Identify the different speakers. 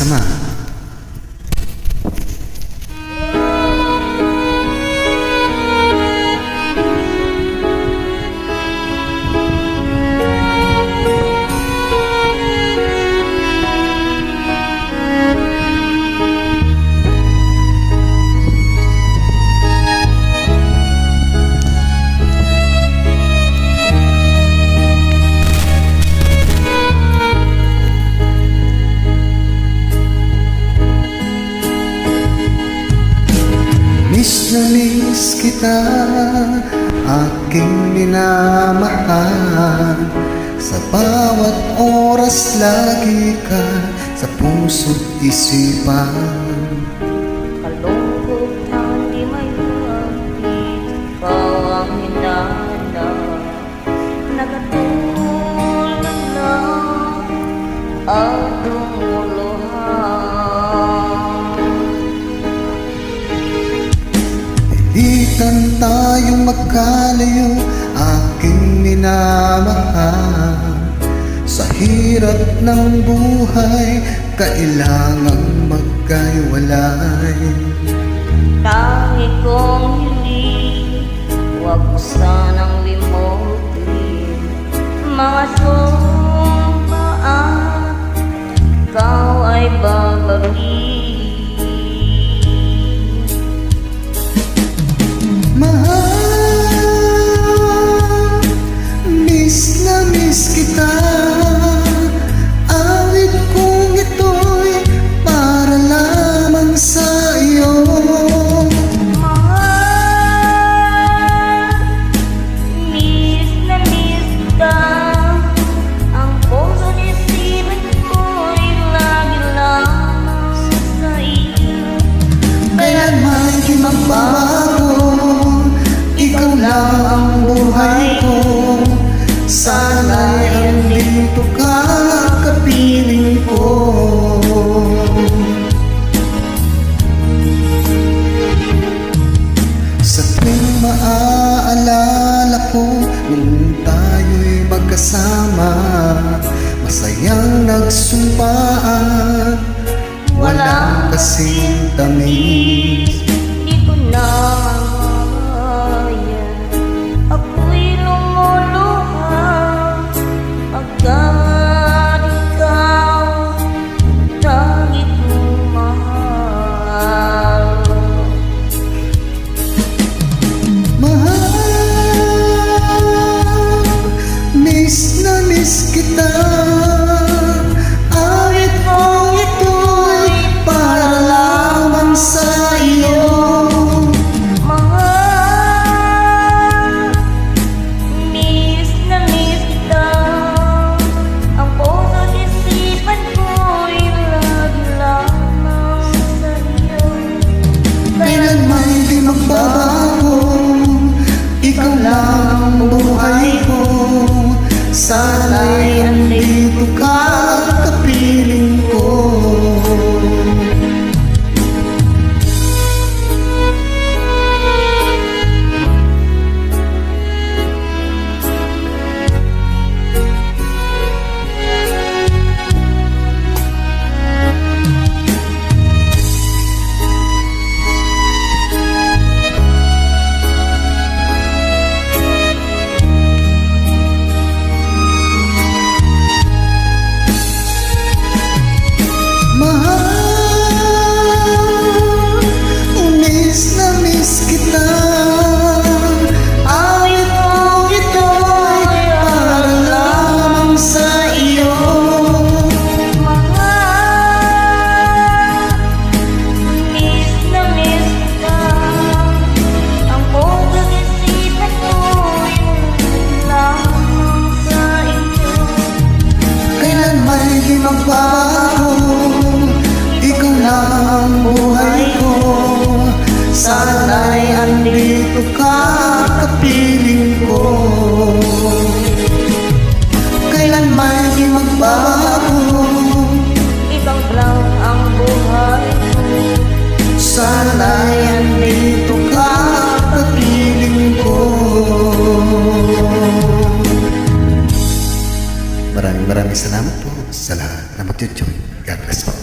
Speaker 1: Sama. Miss na miss kita, aking minamahal. Sa bawat oras lagi ka sa puso't isipan.
Speaker 2: Kalungkot ang di may hangin, ikaw ang hinahanap. Nagatulad na ang lumuluhan.
Speaker 1: Itan tayong magkalayo, aking minamahal. Sa hirap ng buhay, kailangang magkahiwalay.
Speaker 2: Tangi kong hiling, huwag mo sanang limutin mga sumpaan, ikaw ay babalik.
Speaker 1: Mahal, miss na miss kita. Awit kong ito'y para lamang sa iyo.
Speaker 2: Mahal, miss na miss kita. Ang puso isipan ko'y lagi lamang sa iyo.
Speaker 1: Kailanman di magbabago, ikaw lang ang buhay ko. Sana'y andito ka, kapiling ko. Sa tuwing maaalala ko nung tayo'y magkasama, masayang nagsumpaan, walang kasing tamis.
Speaker 2: Di ko na mamaya, ako'y lumuluha pagkat ikaw lagi kong mahal.
Speaker 1: Mahal, miss na miss kita. Awit kong ito'y para lamang sa iyo.
Speaker 2: Mahal, miss na miss kita. Ang puso't isipan ko'y lagi lamang sa iyo.
Speaker 1: Kailanman di magbabago, ikaw lang ang buhay ko. Sana'y andito ka, kapiling ko. Mahal, miss na miss kita. Awit kong ito'y para lamang sa iyo.
Speaker 2: Mahal, miss na miss kita. Ang puso't isipan ko'y lamang sa iyo.
Speaker 1: Kailanman di magbabago, ikaw lang ang buhay ko. Sana'y andito ka, kapiling ko. Kailanman di magbabago,
Speaker 2: Ikaw lang ang buhay ko.
Speaker 1: sana'y andito ka, kapiling ko. Maraming salamat po sa lahat na mag-YouTube. God bless po.